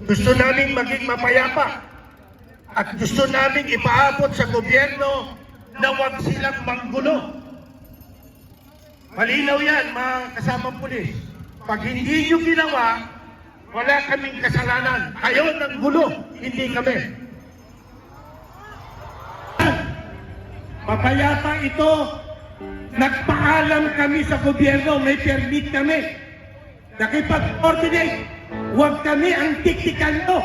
Gusto namin maging mapayapa. At gusto namin ipaabot sa gobyerno na huwag silang manggulo. Malinaw yan, mga kasamang pulis. Pag hindi nyo ginawa, wala kaming kasalanan. Kayo ng gulo, hindi kami. Mapayapa ito. Nagpaalam kami sa gobyerno, may permit kami. Nakipag-coordinate, huwag kami ang tiktikan mo.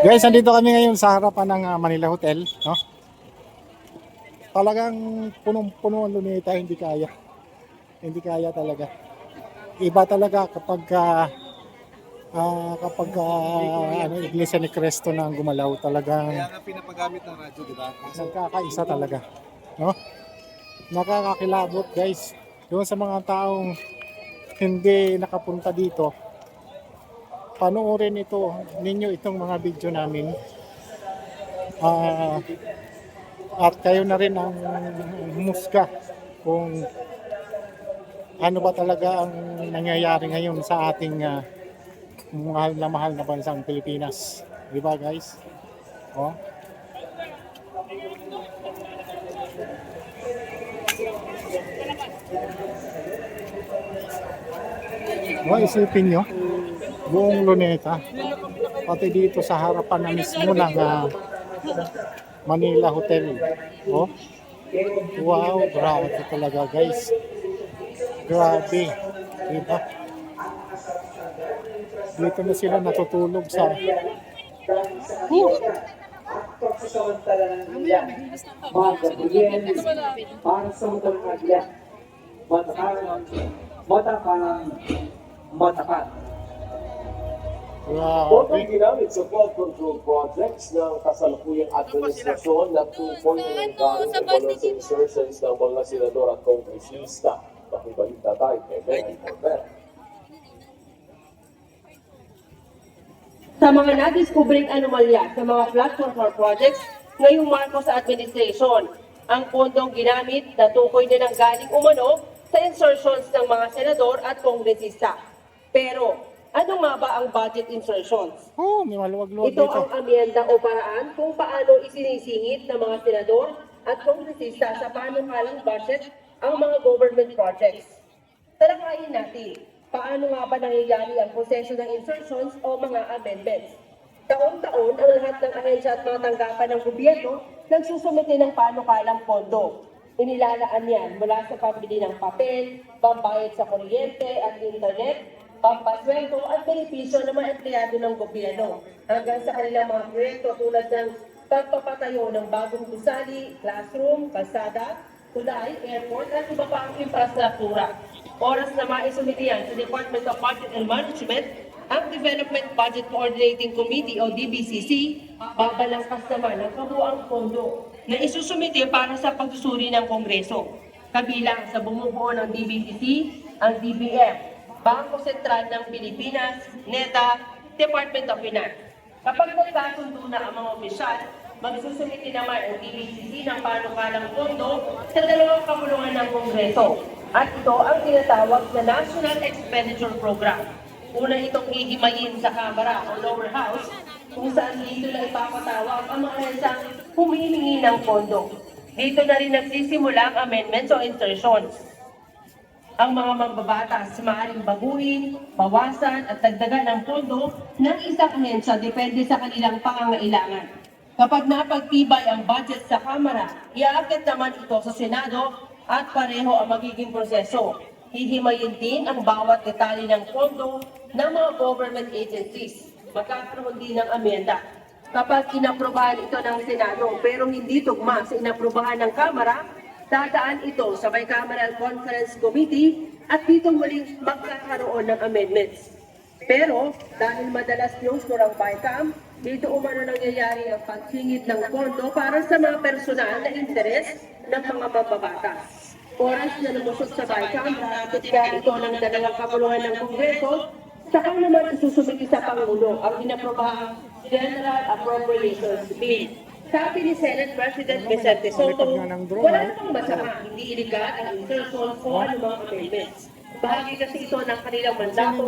Guys, andito kami ngayon sa harapan ng Manila Hotel, no? Talagang punong-puno ang luneta, hindi kaya. Hindi kaya talaga. Iba talaga kapag Iglesia ni Cristo na ang gumalaw, talagang Kaya nga pinapagamit ng radyo, di ba? nagkakaisa talaga, no? Nakakakilabot, guys. Doon sa mga taong hindi nakapunta dito, panoorin ninyo itong mga video namin. At kayo na rin ang humusga kung ano ba talaga ang nangyayari ngayon sa ating mahal na bansang Pilipinas. Di ba, guys? Oh. Isipin nyo, buong luneta, pati dito sa harapan na mismo ng Manila Hotel. Oh, wow, grabe talaga, guys. Grabe, diba? Dito na sila natutulog sa Matakan. grabe. Ginamit sa flood control projects ng kasalukuyang administrasyon na 2.9 economic insertions ng mga senador at kongresista. Pakibalita tayo kay Ben Corbett. Sa mga nadiskubreng anomalya sa mga flood control projects ngayong Marcos administration, ang pondong ginamit na tukoy na nang galing umano sa insertions ng mga senador at kongresista. Pero, ano nga ba ang budget insertions? Oh, may maluwag-luwag Ito dito. ang amyenda o paraan kung paano isinisingit ng mga senador at kongresista sa panukalang budget ang mga government projects. Talakayin natin, paano nga ba nangyayari ang proseso ng insertions o mga amendments? Taon-taon, ang lahat ng ahensya at mga tanggapan ng gobyerno nagsusumite ng panukalang pondo. Inilalaan yan mula sa pambili ng papel, pambayad sa kuryente at internet, pampasweldo at benepisyo ng mga empleyado ng gobyerno hanggang sa kanilang mga proyekto tulad ng pagpapatayo ng bagong gusali, classroom, kalsada, tulay, airport at iba pa ang infrastruktura. Oras na maisumiti yan sa Department of Budget and Management, ang Development Budget Coordinating Committee o DBCC, babalangkas naman ang kabuuang pondo na isusumiti para sa pagsusuri ng Kongreso. Kabilang sa bumubuo ng DBCC, ang DBM, Bangko Sentral ng Pilipinas, NETA, Department of Finance. Kapag nagkasundo na ang mga opisyal, magsusumiti naman ang DBCC ng panukalang pondo sa dalawang kapulungan ng Kongreso. At ito ang tinatawag na National Expenditure Program. Una itong ihimayin sa Kamara o Lower House, kung saan dito na ipapatawag ang mga hensang humihingi ng pondo. Dito na rin nagsisimula ang amendments o insertions. Ang mga mambabatas maaaring baguhin, bawasan at dagdagan ng pondo ng isang ahensya depende sa kanilang pangangailangan. Kapag napagtibay ang budget sa Kamara, iaakit naman ito sa Senado at pareho ang magiging proseso. Hihimayin din ang bawat detalye ng pondo ng mga government agencies. Magkakaroon din ng amyenda. Kapag inaprobahan ito ng Senado pero hindi tugma sa inaprobahan ng Kamara, dadaan ito sa Bicameral Conference Committee at dito muling magkakaroon ng amendments. Pero dahil madalas close ang BICAM, dito umano nangyayari ang pagsingit ng pondo para sa mga personal na interes ng mga mababatas. Oras na lumusot sa Bicameral, kaya ito ng dalawang kapuluhan ng Kongreso, saka naman isusumiti sa Pangulo ang inaprobahang General Appropriations Bill. Sabi ni Senate President Vicente Soto, wala namang masama, hindi iligal ang insertion o anumang amendments. Bahagi kasi ito ng kanilang mandato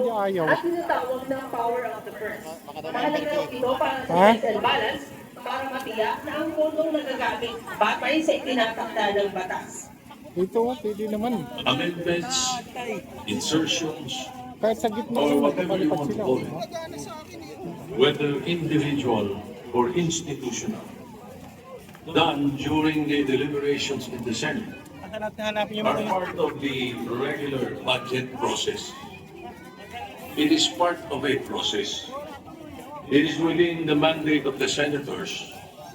at tinatawag na power of the purse. Mahalaga ito para sa checks and balance para matiyak na ang pondong nagagamit batay sa itinatakda ng batas. Ito, pwede naman. Amendments, insertions, Kahit sa gitna or sila, whatever you palipad want to sila. call it, whether individual or institutional, done during the deliberations in the Senate, are part of the regular budget process. It is part of a process. It is within the mandate of the senators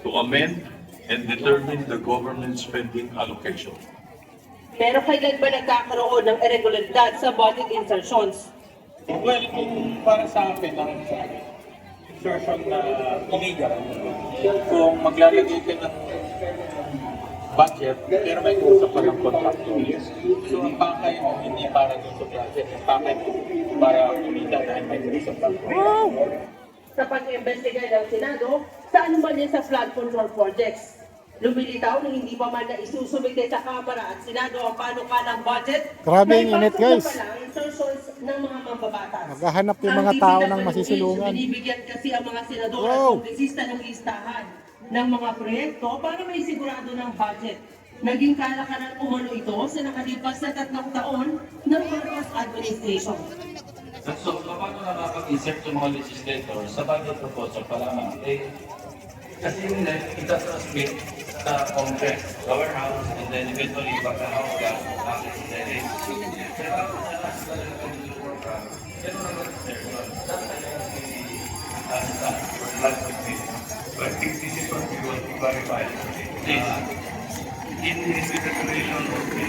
to amend and determine the government spending allocation. Pero kailan ba nagkakaroon ng irregularidad sa budget insertions? Well, kung para sa akin, ang insertion na illegal, kung maglalagay ka ng budget, pero may usap pa ng contractor. So, ang pakay mo, hindi para dun sa budget. Ang pakay mo, para kumita dahil may usap pa. Sa pag-imbestiga ng Senado, saan man yan sa flood control projects? Lumilitaw na hindi pa man na isusumite sa Kamara at Senado ang panukalang budget. Grabe ang init, guys. May pasok na pala ang insertions ng mga mambabatas. Naghahanap yung mga tao ng masisilungan. Binibigyan kasi ang mga senador Wow. at kongresista ng listahan ng mga proyekto para may sigurado ng budget. Naging kalakaran umano ito sa nakalipas na 3 taon ng Marcos administration. So, kapag nakapag-insert yung mga legislator sa budget proposal pa lamang, kasi yun itatransmit sa Congress, lower house, and then eventually back sa House gas, House Senate. Pero ako nalas na lang ang program, pero nag-insert, that's sa flood victim. But this is what we want to clarify. This, in the declaration of the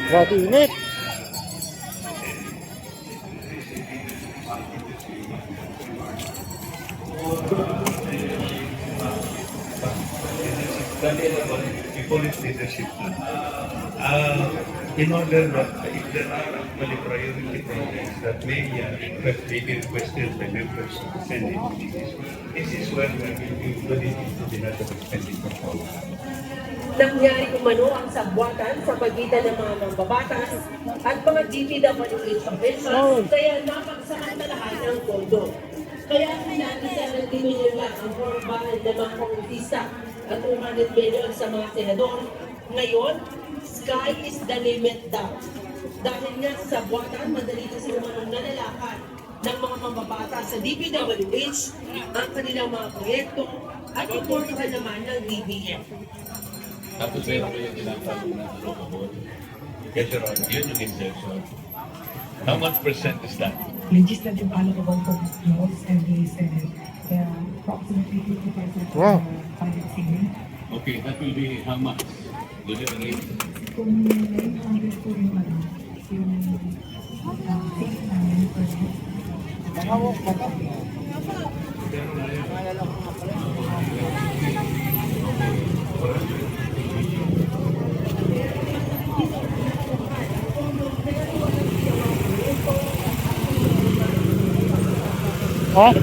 Grabe init. Police leadership. In order that if there are actually priority projects that may be requested by members of the Senate, this is where we will put it into the national spending control. Nangyari umano ang sabwatan sa pagitan ng mga mambabatas at mga DPWH officials, kaya napagsamantalahan ng pondo. Kaya sinati 70 million lang ang formal ng mga kongresista at 200 million sa mga senador. Ngayon, sky is the limit daw. Dahil nga sa sabwatan, madali kasi umanong nalalakad ng mga mambabatas sa DPWH ang kanilang mga proyekto at iportuhan naman ng DBM. Tapos meron ko yung tinatawag na allocable. Kasi yun yung insertion. How much percent is that? Legislative allocable for the House and the Senate. There are approximately 50% Wow. of the budget ceiling. Okay, that will be how much? Will you agree? Kung 900 po yung safe namin per year. Ha?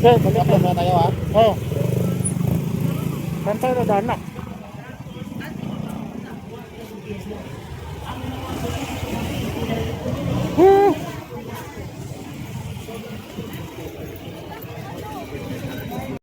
Okay, balik na tayo ha. Oo. Saan tayo nadaan na?